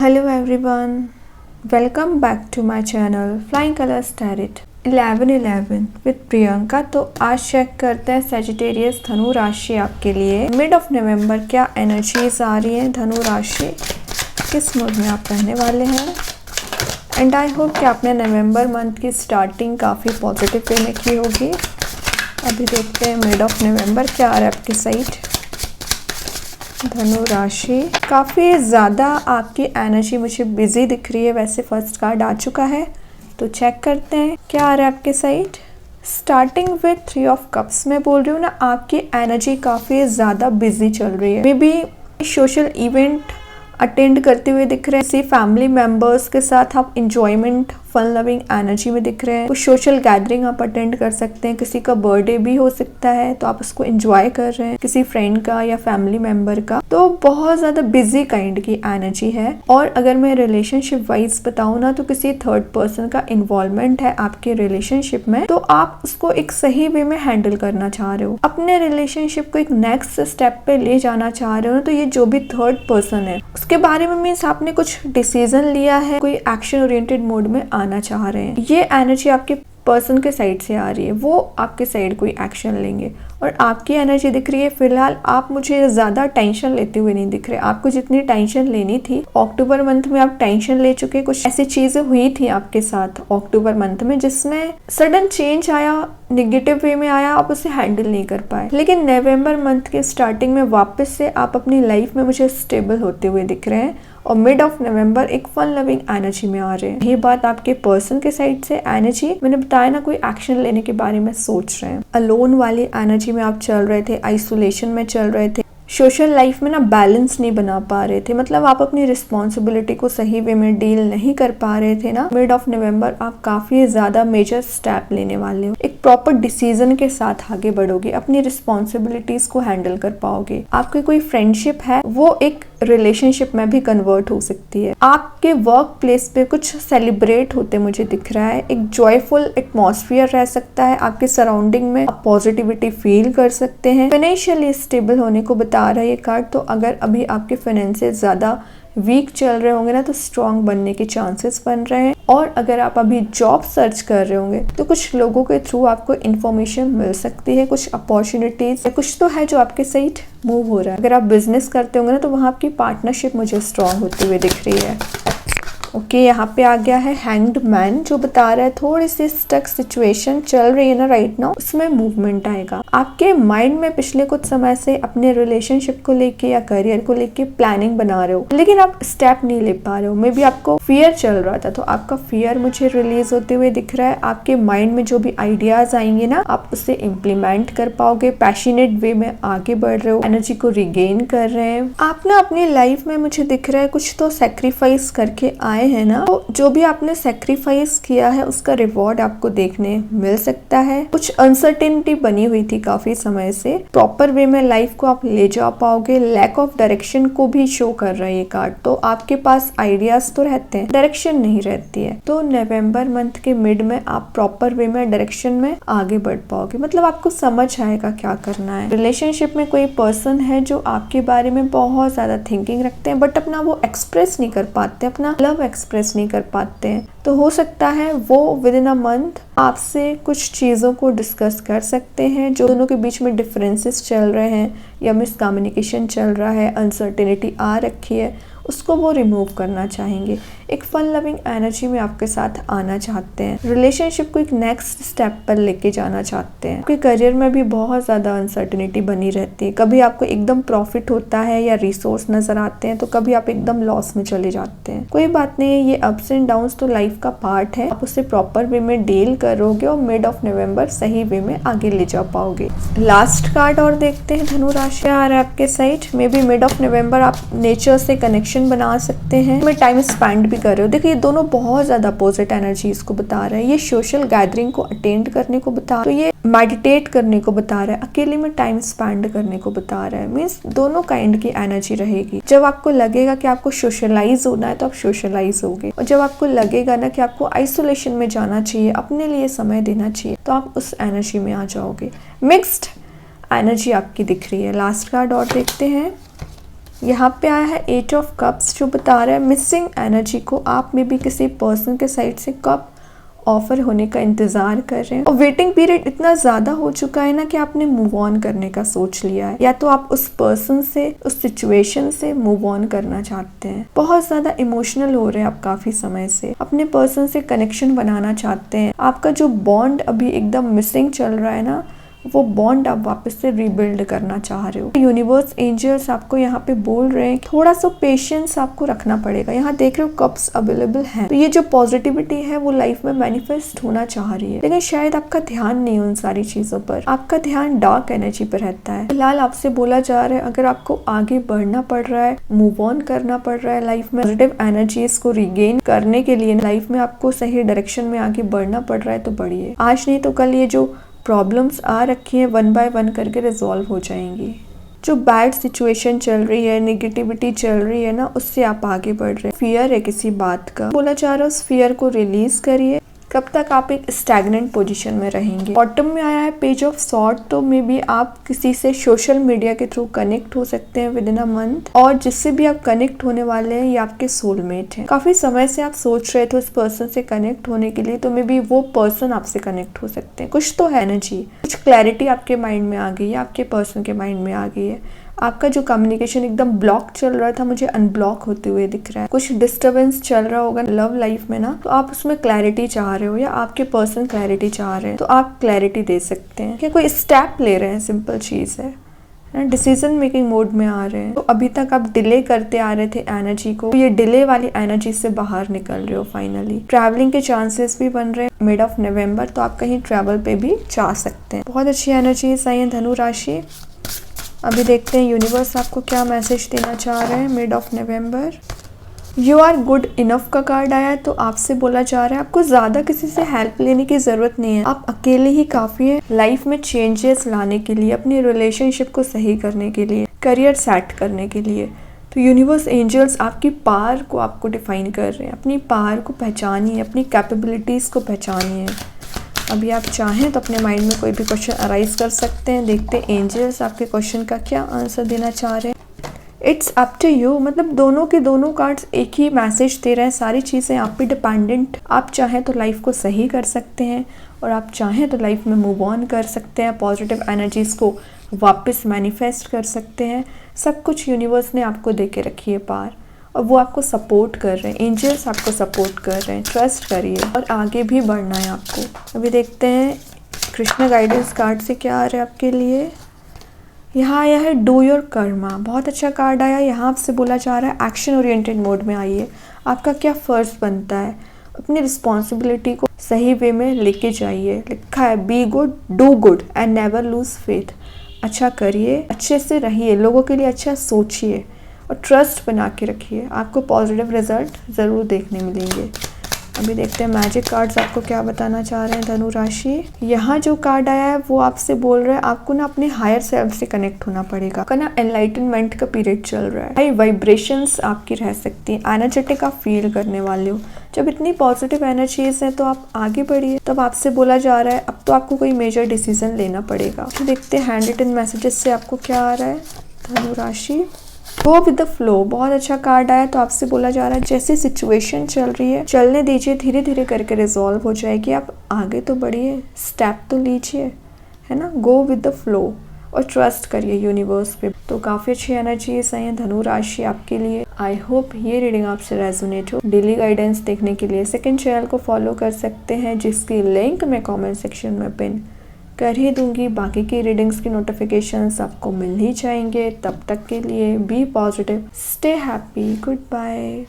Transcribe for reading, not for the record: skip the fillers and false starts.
Hello everyone, welcome back to my channel Flying Colors Tarot 11/11 with Priyanka. तो आज check करते हैं सेजिटेरियस धनु राशि आपके लिए मिड ऑफ नवंबर क्या एनर्जीज आ रही हैं। धनु राशि किस मूड में आप रहने वाले हैं एंड आई होप कि आपने नवंबर मंथ की स्टार्टिंग काफ़ी पॉजिटिव वे में की होगी। अभी देखते हैं मिड ऑफ नवंबर क्या आ रहा है आपकी साइड। धनु राशि काफ़ी ज़्यादा आपकी एनर्जी मुझे बिजी दिख रही है। वैसे फर्स्ट कार्ड आ चुका है तो चेक करते हैं क्या आ रहा है आपके side. Starting with 3 of cups में बोल रही हूँ ना, आपकी एनर्जी काफ़ी ज़्यादा बिजी चल रही है। May be social event attend करते हुए दिख रहे हैं, किसी फैमिली मेम्बर्स के साथ आप इंजॉयमेंट फन लविंग एनर्जी में दिख रहे हैं। कुछ सोशल गैदरिंग आप अटेंड कर सकते हैं, किसी का बर्थडे भी हो सकता है तो आप उसको एंजॉय कर रहे हैं, किसी फ्रेंड का या फैमिली मेंबर का। तो बहुत ज़्यादा बिजी काइंड की एनर्जी है। और अगर मैं रिलेशनशिप वाइज बताऊँ ना, तो किसी थर्ड पर्सन का इन्वॉल्वमेंट है आपके रिलेशनशिप में, तो आप उसको एक सही वे में हैंडल करना चाह रहे हो, अपने रिलेशनशिप को एक नेक्स्ट स्टेप पे ले जाना चाह रहे हो। तो ये जो भी थर्ड पर्सन है उसके बारे में मीन्स आपने कुछ डिसीजन लिया है, कोई एक्शन ओरिएंटेड मोड में आना चाह रहे हैं। ये एनर्जी आपके पर्सन के साइड से आ रही है, वो आपके साइड कोई एक्शन लेंगे। और आपकी एनर्जी दिख रही है फिलहाल आप मुझे ज़्यादा टेंशन लेते हुए नहीं दिख रहे। आपको जितनी टेंशन लेनी थी अक्टूबर मंथ में आप टेंशन ले चुके। कुछ ऐसी चीज़ें हुई थी आपके साथ अक्टूबर मंथ में जिसमें सडन चेंज आया, निगेटिव वे में आया, आप उसे हैंडल नहीं कर पाए। लेकिन नवंबर मंथ के स्टार्टिंग में वापस से आप अपनी लाइफ में मुझे स्टेबल होते हुए दिख रहे हैं और मिड ऑफ नवंबर एक फन लविंग एनर्जी में आ रहे हैं। ये बात आपके पर्सन के साइड से एनर्जी मैंने बताया ना, कोई एक्शन लेने के बारे में सोच रहे हैं। अलोन वाली एनर्जी में आप चल रहे थे, आइसोलेशन में चल रहे थे, सोशल लाइफ में ना बैलेंस नहीं बना पा रहे थे। मतलब आप अपनी रिस्पॉन्सिबिलिटी को सही वे में डील नहीं कर पा रहे थे ना। मिड ऑफ नवंबर आप काफी ज्यादा मेजर स्टेप लेने वाले हो, एक प्रॉपर डिसीजन के साथ आगे बढ़ोगे, अपनी रिस्पॉन्सिबिलिटीज को हैंडल कर पाओगे। आपकी कोई फ्रेंडशिप है वो एक रिलेशनशिप में भी कन्वर्ट हो सकती है। आपके वर्क प्लेस पे कुछ सेलिब्रेट होते मुझे दिख रहा है, एक जॉयफुल एटमॉस्फेयर रह सकता है आपके सराउंडिंग में, आप पॉजिटिविटी फील कर सकते हैं। फाइनेंशियली स्टेबल होने को बता रहा है ये कार्ड। तो अगर अभी आपके फाइनेंसेस ज्यादा वीक चल रहे होंगे ना, तो स्ट्रॉन्ग बनने के चांसेस बन रहे हैं। और अगर आप अभी जॉब सर्च कर रहे होंगे तो कुछ लोगों के थ्रू आपको इन्फॉर्मेशन मिल सकती है, कुछ अपॉर्चुनिटीज, कुछ तो है जो आपके साइड मूव हो रहा है। अगर आप बिजनेस करते होंगे ना, तो वहाँ आपकी पार्टनरशिप मुझे स्ट्रॉन्ग होते हुए दिख रही है। ओके, यहाँ पे आ गया है हैंग्ड मैन, जो बता रहा है थोड़ी सी स्टक सिचुएशन चल रही है ना राइट नाउ, उसमें मूवमेंट आएगा। आपके माइंड में पिछले कुछ समय से अपने रिलेशनशिप को लेके या करियर को लेके प्लानिंग बना रहे हो, लेकिन आप स्टेप नहीं ले पा रहे हो। मे बी आपको फियर चल रहा था, तो आपका फियर मुझे रिलीज होते हुए दिख रहा है। आपके माइंड में जो भी आइडियाज आएंगे ना, आप उसे इम्प्लीमेंट कर पाओगे, पैशनेट वे में आगे बढ़ रहे हो, एनर्जी को रिगेन कर रहे हैं। आप ना अपनी लाइफ में मुझे दिख रहा है कुछ तो सेक्रीफाइस करके आए है ना, तो जो भी आपने सेक्रीफाइस किया है उसका रिवॉर्ड आपको देखने मिल सकता है। कुछ अनसर्टेनिटी बनी हुई थी काफी समय से, प्रॉपर वे में लाइफ को आप ले जा पाओगे। लैक ऑफ डायरेक्शन को भी शो कर रहा है ये कार्ड। तो आपके पास आइडियाज तो रहते हैं, डायरेक्शन नहीं रहती है। तो नवंबर मंथ के मिड में आप प्रॉपर वे में डायरेक्शन में आगे बढ़ पाओगे, मतलब आपको समझ आएगा क्या करना है। रिलेशनशिप में कोई पर्सन है जो आपके बारे में बहुत ज्यादा थिंकिंग रखते हैं, बट अपना वो एक्सप्रेस नहीं कर पाते, अपना लव एक्सप्रेस नहीं कर पाते हैं। तो हो सकता है वो विद इन अ मंथ आपसे कुछ चीज़ों को डिस्कस कर सकते हैं। जो दोनों के बीच में डिफरेंसेस चल रहे हैं या मिसकम्युनिकेशन चल रहा है, अनसर्टेनिटी आ रखी है, उसको वो रिमूव करना चाहेंगे। एक फन लविंग एनर्जी में आपके साथ आना चाहते हैं, रिलेशनशिप को एक नेक्स्ट स्टेप पर लेके जाना चाहते हैं। आपके करियर में भी बहुत ज़्यादा अनसर्टेनिटी बनी रहती है, कभी आपको एकदम प्रॉफिट होता है या रिसोर्स नजर आते हैं, तो कभी आप एकदम लॉस में चले जाते हैं। कोई बात नहीं है, ये अप्स एंड डाउन्स तो लाइफ का पार्ट है, आप उसे प्रॉपर वे में डील करोगे और मिड ऑफ नवंबर सही वे में आगे ले जा पाओगे। लास्ट कार्ड और देखते हैं धनु राशि आ रहा है आपके side. May be mid of नवंबर आप नेचर से कनेक्शन बना सकते हैं, में टाइम स्पेंड भी कर रहे हो। देखिए, ये दोनों बहुत ज्यादा अपोजिट एनर्जीज को बता रहे हैं। ये सोशल गैदरिंग को अटेंड करने को बता रहा है, तो ये मेडिटेट करने को बता रहा है, अकेले में टाइम स्पेंड करने को बता रहा है। मीन्स दोनों काइंड की एनर्जी रहेगी। जब आपको लगेगा कि आपको सोशलाइज होना है तो आप सोशलाइज होगे, और जब आपको लगेगा ना कि आपको आइसोलेशन में जाना चाहिए, अपने लिए समय देना चाहिए, तो आप उस एनर्जी में आ जाओगे। मिक्स्ड एनर्जी आपकी दिख रही है। लास्ट कार्ड और देखते हैं। यहाँ पे आया है 8 ऑफ कप्स, जो बता रहा है मिसिंग एनर्जी को आप में भी किसी पर्सन के साइड से कब ऑफर होने का इंतजार कर रहे हैं और वेटिंग पीरियड इतना ज्यादा हो चुका है ना कि आपने मूव ऑन करने का सोच लिया है, या तो आप उस पर्सन से, उस सिचुएशन से मूव ऑन करना चाहते हैं। बहुत ज्यादा इमोशनल हो रहे हैं आप काफी समय से, अपने पर्सन से कनेक्शन बनाना चाहते हैं। आपका जो बॉन्ड अभी एकदम मिसिंग चल रहा है ना, वो बॉन्ड आप वापस से रीबिल्ड करना चाह रहे हो। यूनिवर्स एंजल्स आपको यहाँ पे बोल रहे हैं थोड़ा सा पेशेंस आपको रखना पड़ेगा। यहाँ देख रहे हो कप्स अवेलेबल हैं, तो ये जो पॉजिटिविटी है वो लाइफ में मैनिफेस्ट होना चाह रही है, लेकिन शायद आपका ध्यान नहीं उन सारी चीजों पर, आपका ध्यान डार्क एनर्जी पर रहता है। फिलहाल आपसे बोला जा रहा है अगर आपको आगे बढ़ना पड़ रहा है, मूव ऑन करना पड़ रहा है लाइफ में, पॉजिटिव एनर्जीज को रिगेन करने के लिए लाइफ में आपको सही डायरेक्शन में आगे बढ़ना पड़ रहा है, तो बढ़िए। आज नहीं तो कल ये जो प्रॉब्लम्स आ रखी हैं 1 बाय 1 करके रिजॉल्व हो जाएंगी। जो बैड सिचुएशन चल रही है, नेगेटिविटी चल रही है ना, उससे आप आगे बढ़ रहे हैं। फियर है किसी बात का, बोला जा रहा है उस फियर को रिलीज करिए। कब तक आप एक स्टैग्नेंट पोजीशन में रहेंगे। बॉटम में आया है पेज ऑफ सॉर्ड, तो मे बी आप किसी से सोशल मीडिया के थ्रू कनेक्ट हो सकते हैं विद इन अ मंथ, और जिससे भी आप कनेक्ट होने वाले हैं ये आपके सोलमेट हैं। काफी समय से आप सोच रहे थे उस पर्सन से कनेक्ट होने के लिए, तो मे बी वो पर्सन आपसे कनेक्ट हो सकते हैं। कुछ तो है एनर्जी, कुछ क्लैरिटी आपके माइंड में आ गई है, आपके पर्सन के माइंड में आ गई है। आपका जो कम्युनिकेशन एकदम ब्लॉक चल रहा था, मुझे अनब्लॉक होते हुए दिख रहा है। कुछ डिस्टर्बेंस चल रहा होगा लव लाइफ में ना, तो आप उसमें क्लैरिटी चाह रहे हो, या आपके पर्सन क्लैरिटी चाह रहे हैं, तो आप क्लैरिटी दे सकते हैं। क्या कोई स्टेप ले रहे हैं, सिंपल चीज है, डिसीजन मेकिंग मोड में आ रहे हैं। तो अभी तक आप डिले करते आ रहे थे एनर्जी को, तो ये डिले वाली एनर्जी से बाहर निकल रहे हो फाइनली। ट्रैवलिंग के चांसेस भी बन रहे हैं मिड ऑफ नवंबर, तो आप कहीं ट्रैवल पे भी जा सकते हैं। बहुत अच्छी एनर्जी है आई धनु राशि। अभी देखते हैं यूनिवर्स आपको क्या मैसेज देना चाह रहे हैं mid of November. You are good enough का कार्ड आया है, तो आपसे बोला जा रहा है आपको ज्यादा किसी से हेल्प लेने की जरूरत नहीं है, आप अकेले ही काफी है लाइफ में चेंजेस लाने के लिए, अपनी रिलेशनशिप को सही करने के लिए, करियर सेट करने के लिए। तो यूनिवर्स एंजल्स आपकी पावर को आपको डिफाइन कर रहे हैं। अपनी पावर को पहचानिए, अपनी कैपेबिलिटीज को पहचानिए। अभी आप चाहें तो अपने माइंड में कोई भी क्वेश्चन अराइज कर सकते हैं। देखते हैं एंजल्स आपके क्वेश्चन का क्या आंसर देना चाह रहे हैं। इट्स अप टू यू, मतलब दोनों के दोनों कार्ड्स एक ही मैसेज दे रहे हैं। सारी चीज़ें आप पे डिपेंडेंट, आप चाहें तो लाइफ को सही कर सकते हैं, और आप चाहें तो लाइफ में मूव ऑन कर सकते हैं, पॉजिटिव एनर्जीज को वापस मैनिफेस्ट कर सकते हैं। सब कुछ यूनिवर्स ने आपको दे के रखी है पार, और वो आपको सपोर्ट कर रहे हैं। एंजल्स आपको सपोर्ट कर रहे हैं, ट्रस्ट करिए और आगे भी बढ़ना है आपको। अभी देखते हैं कृष्ण गाइडेंस कार्ड से क्या आ रहा है आपके लिए। यहाँ आया है डू योर कर्मा, बहुत अच्छा कार्ड आया। यहाँ आपसे बोला जा रहा है एक्शन ओरिएंटेड मोड में आइए। आपका क्या फ़र्ज बनता है, अपनी रिस्पॉन्सिबिलिटी को सही वे में लेके जाइए। लिखा है be good, do good and never lose faith. अच्छा करिए, अच्छे से रहिए, लोगों के लिए अच्छा सोचिए और ट्रस्ट बना के रखिए। आपको पॉजिटिव रिजल्ट ज़रूर देखने मिलेंगे। अभी देखते हैं मैजिक कार्ड्स आपको क्या बताना चाह रहे हैं धनु राशि। यहाँ जो कार्ड आया है वो आपसे बोल रहा है आपको ना अपने हायर सेल्फ से कनेक्ट होना पड़ेगा। आपका ना एनलाइटनमेंट का पीरियड चल रहा है, हाई वाइब्रेशंस आपकी रह सकती हैं, एनर्जेटिक आप फील करने वाले हो। जब इतनी पॉजिटिव एनर्जीज है तो आप आगे बढ़िए। तब आपसे बोला जा रहा है अब तो आपको कोई मेजर डिसीजन लेना पड़ेगा। तो देखते हैं हैंड रिटन मैसेजेस से आपको क्या आ रहा है धनु राशि। गो विद द फ्लो, बहुत अच्छा कार्ड आया। तो आपसे बोला जा रहा है जैसे सिचुएशन चल रही है चलने दीजिए, धीरे धीरे करके रिजॉल्व हो जाएगी। आप आगे तो बढ़िए, स्टेप तो लीजिए, है ना। गो विद द फ्लो और ट्रस्ट करिए यूनिवर्स पे। तो काफ़ी अच्छी एनर्जीज आई हैं धनु राशि आपके लिए। आई होप ये रीडिंग आपसे रेजोनेट हो। डेली गाइडेंस देखने के लिए सेकंड चैनल को फॉलो कर सकते हैं, जिसकी लिंक मैं कमेंट सेक्शन में पिन कर ही दूंगी। बाकी की रीडिंग्स की नोटिफिकेशंस आपको मिल ही जाएंगे। तब तक के लिए be positive, stay happy, good bye.